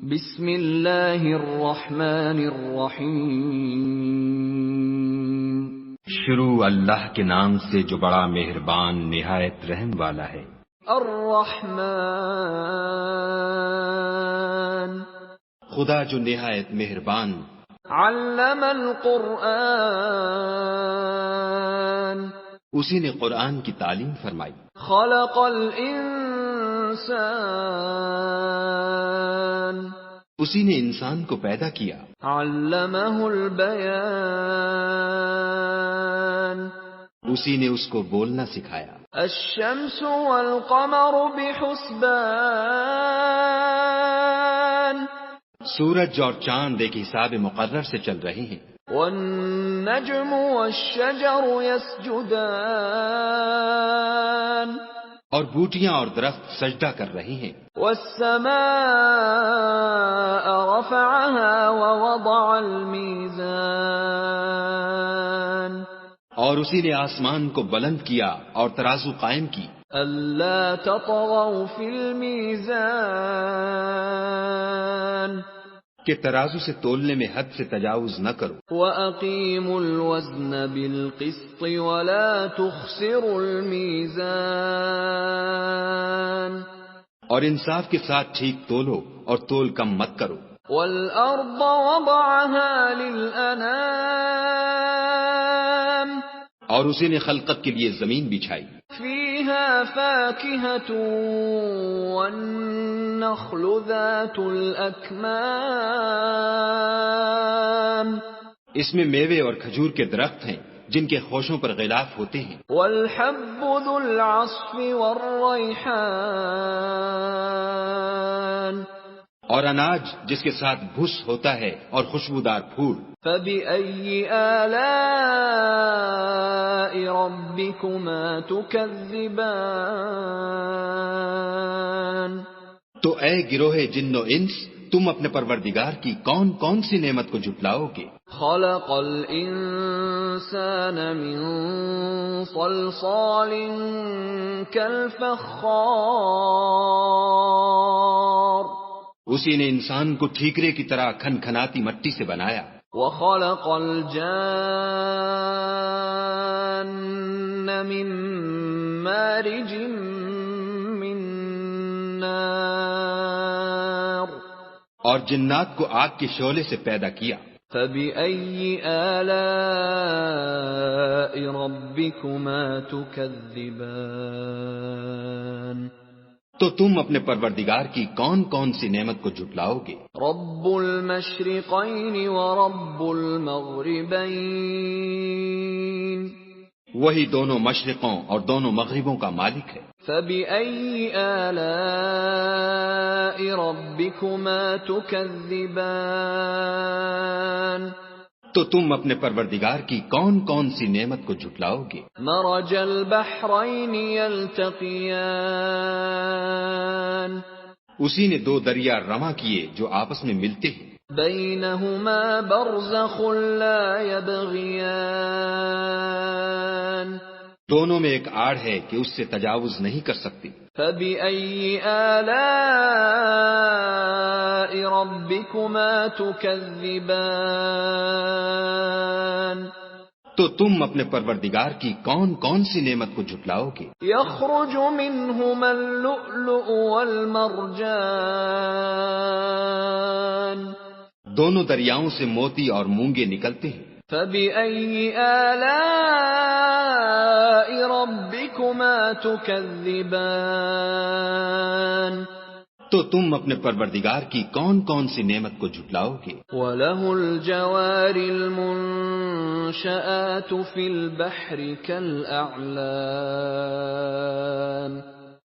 بسم اللہ الرحمن الرحیم۔ شروع اللہ کے نام سے جو بڑا مہربان نہایت رحم والا ہے۔ الرحمن، خدا جو نہایت مہربان، علم القرآن، اسی نے قرآن کی تعلیم فرمائی۔ خلق الانسان، اسی نے انسان کو پیدا کیا۔ علمہ البیان، اسی نے اس کو بولنا سکھایا۔ الشمس والقمر بحسبان، سورج اور چاند ایک حساب مقرر سے چل رہے ہیں۔ والنجم والشجر يسجدان، اور بوٹیاں اور درخت سجدہ کر رہے ہیں۔ والسماء رفعها ووضع الميزان، اور اسی نے آسمان کو بلند کیا اور ترازو قائم کی۔ ألا تطغوا في الميزان، کہ ترازو سے تولنے میں حد سے تجاوز نہ کرو۔ وَأَقِيمُوا الْوَزْنَ بِالْقِسْطِ وَلَا تُخْسِرُوا الْمِيزَانَ، اور انصاف کے ساتھ ٹھیک تولو اور تول کم مت کرو۔ وَالْأَرْضَ وَضَعَهَا لِلْأَنَامِ، اور اسی نے خلقت کے لیے زمین بچھائی۔ فِيهَا فَاكِهَةٌ وَالنَّخْلُ ذَاتُ الْأَكْمَامِ، اس میں میوے اور کھجور کے درخت ہیں جن کے خوشوں پر غلاف ہوتے ہیں۔ وَالْحَبُّ ذُو الْعَصْفِ وَالرَّيْحَانِ، اور اناج جس کے ساتھ بھس ہوتا ہے اور خوشبودار پھول۔ فَبِأَيِّ آلَاءِ رَبِّكُمَا تُكَذِّبَانِ، تو اے گروہ جن و انس، تم اپنے پروردگار کی کون کون سی نعمت کو جھٹلاؤ گے؟ خَلَقَ الْإِنسَانَ مِنْ صَلْصَالٍ كَالْفَخَّارِ، اسی نے انسان کو ٹھیکرے کی طرح کھنکھناتی مٹی سے بنایا۔ وَخَلَقَ الْجَانَّ مِن مَّارِجٍ مِّن نَّارٍ، اور جنات کو آگ کے شعلے سے پیدا کیا۔ فَبِأَيِّ آلَاءِ رَبِّكُمَا تُكَذِّبَانِ، تو تم اپنے پروردگار کی کون کون سی نعمت کو جھٹلاؤ گے؟ رَبُّ الْمَشْرِقَيْنِ وَرَبُّ الْمَغْرِبَيْنِ، وہی دونوں مشرقوں اور دونوں مغربوں کا مالک ہے۔ فَبِأَيِّ آلَاءِ رَبِّكُمَا تُكَذِّبَانِ، تو تم اپنے پروردگار کی کون کون سی نعمت کو جھٹلاؤ گے؟ مرج البحرین یلتقیان، اسی نے دو دریا رواں کیے جو آپس میں ملتے ہیں۔ بینہما برزخ لا یبغیان، دونوں میں ایک آڑ ہے کہ اس سے تجاوز نہیں کر سکتے۔ فَبِأَيِّ آلَاءِ رَبِّكُمَا تُكَذِّبَانِ، تو تم اپنے پروردگار کی کون کون سی نعمت کو جھٹلاؤ گے؟ يخرج منهما اللؤلؤ والمرجان، دونوں دریاؤں سے موتی اور مونگے نکلتے ہیں۔ فَبِأَيِّ آلَاءِ رَبِّكُمَا تُكَذِّبَانِ، تو تم اپنے پروردگار کی کون کون سی نعمت کو جھٹلاؤ گے؟ وَلَهُ الْجَوَارِ الْمُنشَآتُ فِي الْبَحْرِ كَالْأَعْلَامِ،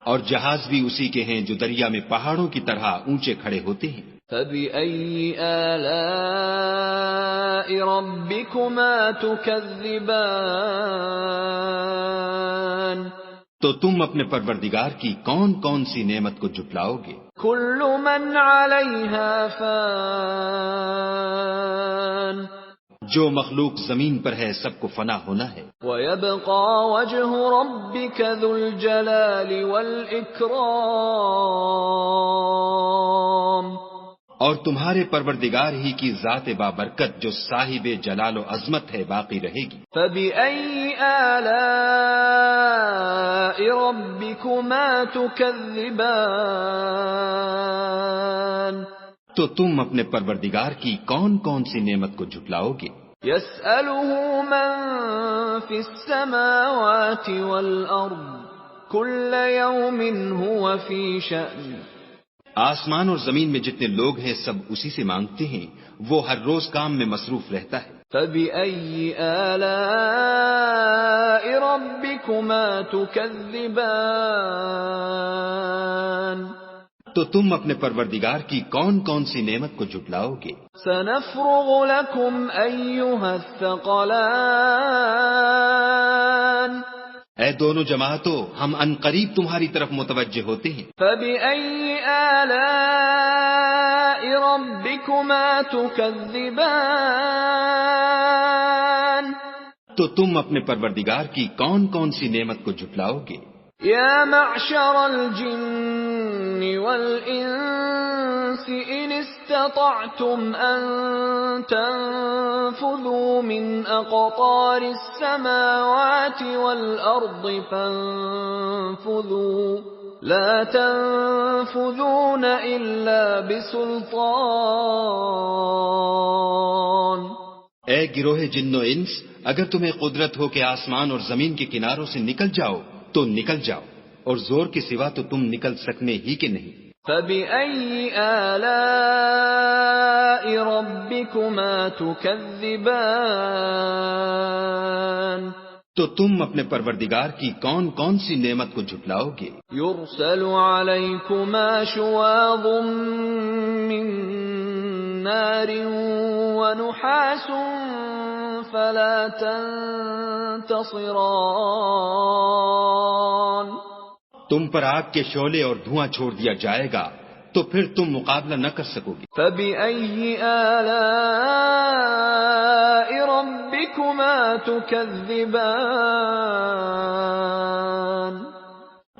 اور جہاز بھی اسی کے ہیں جو دریا میں پہاڑوں کی طرح اونچے کھڑے ہوتے ہیں۔ فَبِأَيِّ آلَاءِ رَبِّكُمَا تُكَذِّبَانِ، تو تم اپنے پروردگار کی کون کون سی نعمت کو جھٹلاؤ گے؟ كُلُّ مَنْ عَلَيْهَا فَانٍ، جو مخلوق زمین پر ہے سب کو فنا ہونا ہے۔ وَيَبْقَى وَجْهُ رَبِّكَ ذُو الْجَلَالِ وَالْإِكْرَامِ، اور تمہارے پروردگار ہی کی ذات بابرکت جو صاحب جلال و عظمت ہے باقی رہے گی۔ فَبِأَيِّ آلَاءِ رَبِّكُمَا تُكَذِّبَانِ؟ تو تم اپنے پروردگار کی کون کون سی نعمت کو جھٹلاؤ گے؟ يَسْأَلُهُ مَن فِي السَّمَاوَاتِ وَالْأَرْضِ كُلَّ يَوْمٍ هُوَ فِي شَأْنٍ۔ آسمان اور زمین میں جتنے لوگ ہیں سب اسی سے مانگتے ہیں، وہ ہر روز کام میں مصروف رہتا ہے۔ فَبِأَيِّ آلَاءِ رَبِّكُمَا تُكَذِّبَانِ؟ تو تم اپنے پروردگار کی کون کون سی نعمت کو جھٹلاؤ گے؟ سَنَفْرُغُ لَكُمْ أَيُّهَ الثَّقَلَانِ۔ اے دونوں جماعتوں، ہم عنقریب تمہاری طرف متوجہ ہوتے ہیں۔ فَبِأَيِّ آلَاءِ رَبِّكُمَا تُكَذِّبَانِ؟ تو تم اپنے پروردگار کی کون کون سی نعمت کو جھٹلاؤ گے؟ يَا مَعْشَرَ الْجِنِّ وَالْإِنسِ إِنِ اسْتَطَعْتُمْ أَن تَنفُذُوا مِنْ أَقْطَارِ السَّمَاوَاتِ وَالْأَرْضِ فَانفُذُوا لَا تَنفُذُونَ إِلَّا بِسُلْطَانٍ۔ اے گروہ جن و انس، اگر تمہیں قدرت ہو کہ آسمان اور زمین کے کناروں سے نکل جاؤ تو نکل جاؤ، اور زور کے سوا تو تم نکل سکنے ہی کے نہیں۔ فَبِأَيِّ آلَاءِ رَبِّكُمَا تُكَذِّبَانِ؟ تو تم اپنے پروردگار کی کون کون سی نعمت کو جھٹلاؤ گے؟ يُرْسَلُ عَلَيْكُمَا شُوَاظٌ مِّن نَّارٍ وَنُحَاسٌ فَلَا تَنتَصِرَانِ۔ تم پر آگ کے شعلے اور دھواں چھوڑ دیا جائے گا تو پھر تم مقابلہ نہ کر سکو گے۔ فَبِأَيِّ آلَاءِ رَبِّكُمَا تُكَذِّبَانِ؟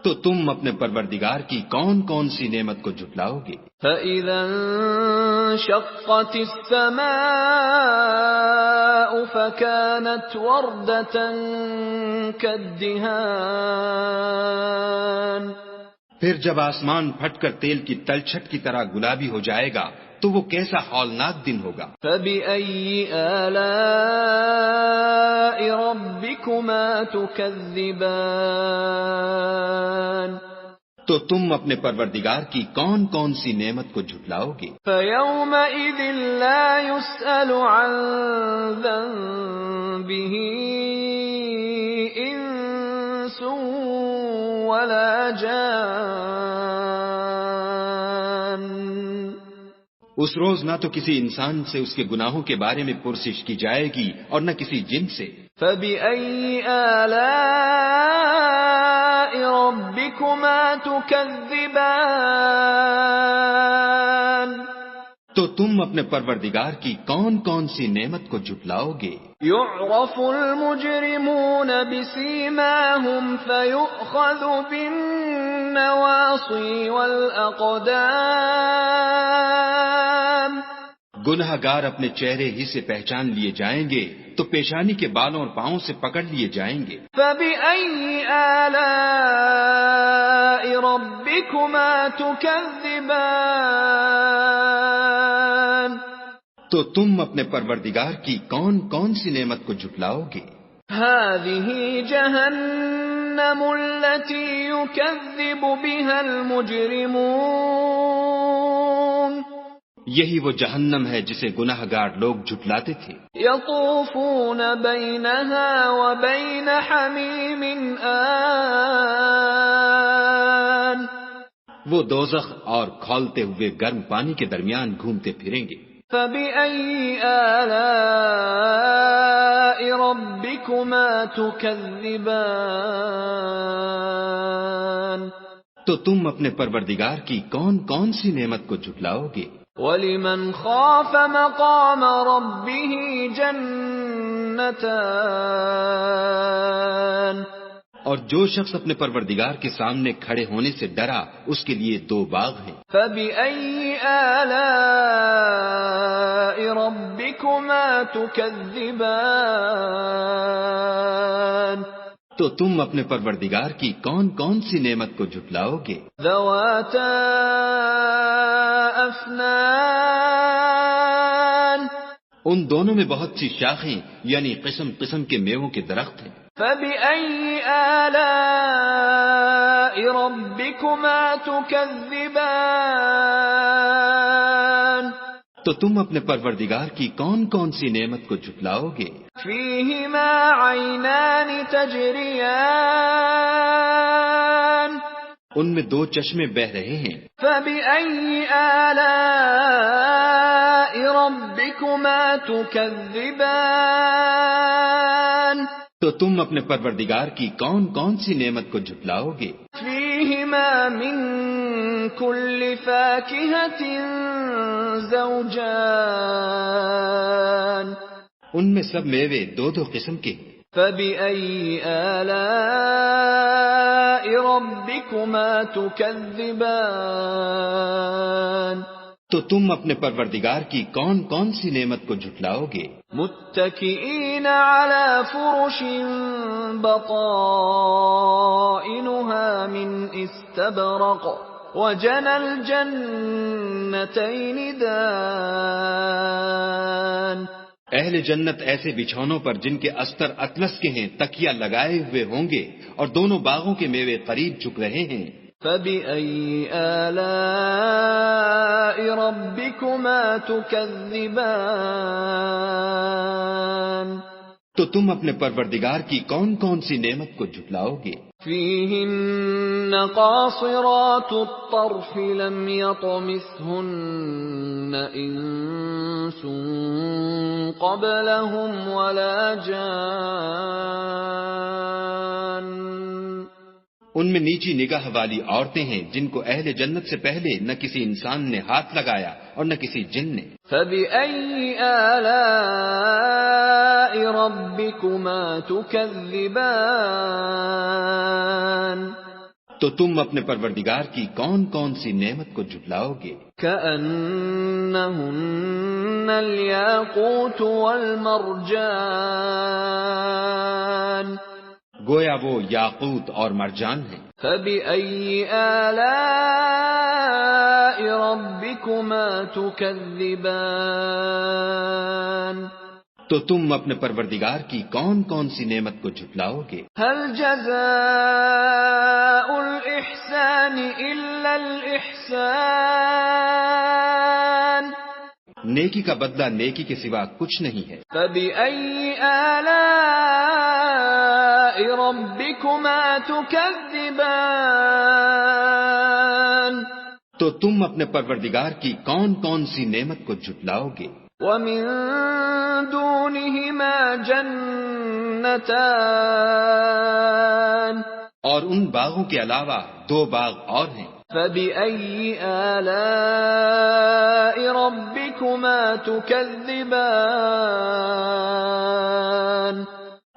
تو تم اپنے پروردگار کی کون کون سی نعمت کو جھٹلاؤ گے؟ فَإِذَا انشَقَّتِ السَّمَاءُ فَكَانَتْ وَرْدَةً كَالدِّهَانِ۔ پھر جب آسمان پھٹ کر تیل کی تلچھٹ کی طرح گلابی ہو جائے گا تو وہ کیسا ہولناک دن ہوگا۔ فَبِأَيِّ آلَاءِ رَبِّكُمَا تُكَذِّبَانِ؟ تو تم اپنے پروردگار کی کون کون سی نعمت کو جھٹلاؤ گے؟ فَيَوْمَئِذٍ لَا يُسْأَلُ عَن ذَنبِهِ إِنسٌ وَلَا جَانٌّ۔ اس روز نہ تو کسی انسان سے اس کے گناہوں کے بارے میں پرسش کی جائے گی اور نہ کسی جن سے۔ فَبِأَيِّ آلَاءِ رَبِّكُمَا تُكَذِّبَانِ؟ تو تم اپنے پروردگار کی کون کون سی نعمت کو جھٹلاؤ گے؟ يُعْرَفُ الْمُجْرِمُونَ بِسِيمَاهُمْ فَيُؤْخَذُ بِالنَّوَاصِي وَالْأَقْدَامِ۔ گناہ گار اپنے چہرے ہی سے پہچان لیے جائیں گے تو پیشانی کے بالوں اور پاؤں سے پکڑ لیے جائیں گے۔ فَبِأَيِّ آلَاءِ رَبِّكُمَا تُكَذِّبَانِ؟ تو تم اپنے پروردگار کی کون کون سی نعمت کو جھٹلاؤ گے؟ هَٰذِهِ جَهَنَّمُ الَّتِي يُكَذِّبُ بِهَا الْمُجْرِمُونَ۔ یہی وہ جہنم ہے جسے گناہ گار لوگ جھٹلاتے تھے۔ يَطُوفُونَ بَيْنَهَا وَبَيْنَ حَمِيمٍ آنٍ۔ وہ دوزخ اور کھولتے ہوئے گرم پانی کے درمیان گھومتے پھریں گے۔ فَبِأَيِّ آلَاءِ رَبِّكُمَا تُكَذِّبَانِ؟ تو تم اپنے پروردگار کی کون کون سی نعمت کو جھٹلاؤ گے؟ وَلِمَنْ خَافَ مَقَامَ رَبِّهِ جَنَّتَانِ۔ اور جو شخص اپنے پروردگار کے سامنے کھڑے ہونے سے ڈرا اس کے لیے 2 باغ ہیں۔ فَبِأَيِّ آلَاءِ ربكما تكذبان تو تم اپنے پروردگار کی کون کون سی نعمت کو جھٹلاؤ گے؟ ذواتا افنان ان دونوں میں بہت سی شاخیں یعنی قسم قسم کے میووں کے درخت ہیں۔ فبأي آلاء ربكما تكذبان تو تم اپنے پروردگار کی کون کون سی نعمت کو جھٹلاؤ گے؟ فيهما عينان تجريان ان میں دو چشمے بہہ رہے ہیں۔ فبأي آلاء ربكما تكذبان تو تم اپنے پروردگار کی کون کون سی نعمت کو جھٹلاؤ گے؟ فيهما من كل فاكهة زوجان ان میں سب میوے دو دو قسم کے ہیں۔ فبأي آلاء ربكما تكذبان تو تم اپنے پروردگار کی کون کون سی نعمت کو جھٹلاؤ گے؟ متكئين على فرش بطائنها من استبرق وجنى الجنتين دان اہل جنت ایسے بچھونوں پر جن کے استر اطلس کے ہیں تکیہ لگائے ہوئے ہوں گے اور دونوں باغوں کے میوے قریب جھک رہے ہیں۔ فبأي آلاء ربكما تكذبان تو تم اپنے پروردگار کی کون کون سی نعمت کو جھٹلاؤ گے؟ فيهن قاصرات الطرف لم يطمثهن إنس قبلهم ولا جان ان میں نیچی نگاہ والی عورتیں ہیں جن کو اہل جنت سے پہلے نہ کسی انسان نے ہاتھ لگایا اور نہ کسی جن نے۔ فبأي آلاء ربكما تكذبان تو تم اپنے پروردگار کی کون کون سی نعمت کو جھٹلاؤ گے؟ كأنهن الياقوت والمرجان گویا وہ یاقوت اور مرجان ہیں۔ فبأي آلاء ربكما تكذبان تو تم اپنے پروردگار کی کون کون سی نعمت کو جھٹلاؤ گے؟ هل جزاء الإحسان إلا الإحسان نیکی کا بدلہ نیکی کے سوا کچھ نہیں ہے۔ فبأي آلاء ربكما تكذبان تو تم اپنے پروردگار کی کون کون سی نعمت کو جھٹلاؤ گے؟ ومن دونهما جنتان اور ان باغوں کے علاوہ دو باغ اور ہیں۔ فبأي آلاء ربكما تكذبان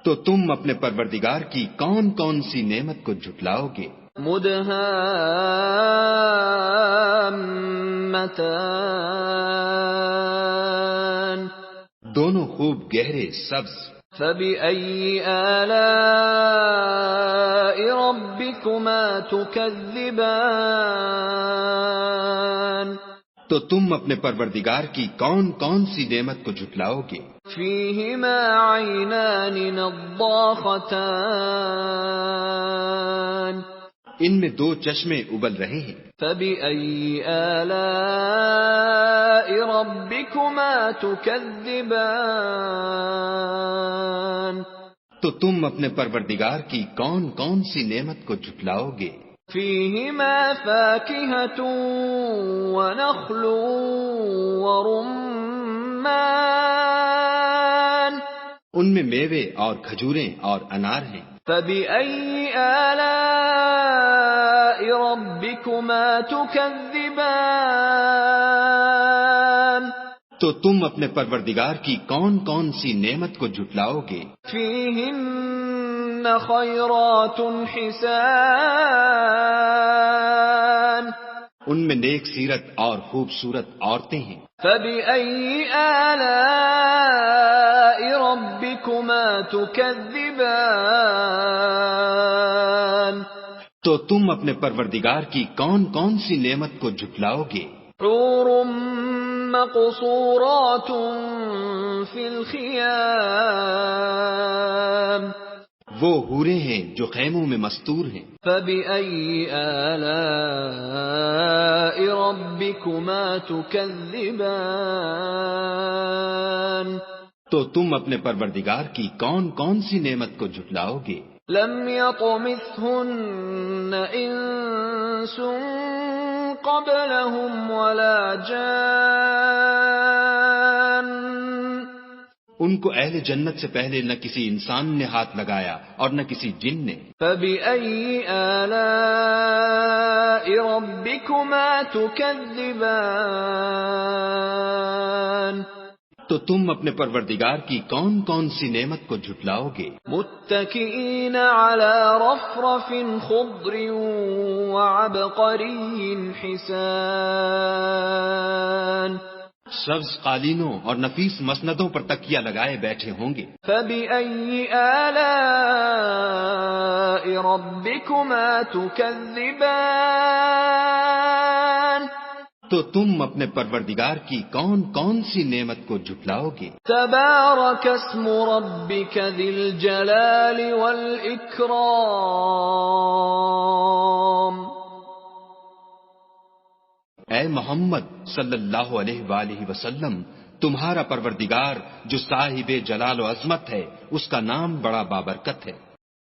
تو تم اپنے پروردگار کی کون کون سی نعمت کو جھٹلاؤ گے؟ مدهامتان دونوں خوب گہرے سبز۔ فبأي آلاء ربكما تكذبان تو تم اپنے پروردگار کی کون کون سی نعمت کو جھٹلاؤ گے؟ فيهما عينان نضاختان ان میں دو چشمے ابل رہے ہیں۔ فبأي آلاء ربكما تكذبان تو تم اپنے پروردگار کی کون کون سی نعمت کو جھٹلاؤ گے؟ فيهما فاكهة ونخل ورمان ان میں میوے اور کھجوریں اور انار ہیں۔ فبأي آلاء ربكما تكذبان تو تم اپنے پروردگار کی کون کون سی نعمت کو جھٹلاؤ گے؟ فيهن خيرات حسان ان میں نیک سیرت اور خوبصورت عورتیں ہیں۔ فبأي آلاء ربكما تكذبان تو تم اپنے پروردگار کی کون کون سی نعمت کو جھٹلاؤ گے؟ حور مقصورات في الخيام وہ حوریں ہیں جو خیموں میں مستور ہیں۔ فبأي آلاء ربكما تكذبان تو تم اپنے پروردگار کی کون کون سی نعمت کو جھٹلاؤ گے؟ لم يطمثهن انس قبلهم ولا جان ان کو اہل جنت سے پہلے نہ کسی انسان نے ہاتھ لگایا اور نہ کسی جن نے۔ فبأي آلاء ربكما تكذبان تو تم اپنے پروردگار کی کون کون سی نعمت کو جھٹلاؤ گے؟ متكئين على رفرف خضر وعبقري حسان سبز قالینوں اور نفیس مسندوں پر تکیہ لگائے بیٹھے ہوں گے۔ فبأي آلاء ربكما تكذبان تو تم اپنے پروردگار کی کون کون سی نعمت کو جھٹلاؤ گے؟ تبارك اسم ربك ذي الجلال والإكرام اے محمد صلی اللہ علیہ وآلہ وسلم، تمہارا پروردگار جو صاحب جلال و عظمت ہے، اس کا نام بڑا بابرکت ہے۔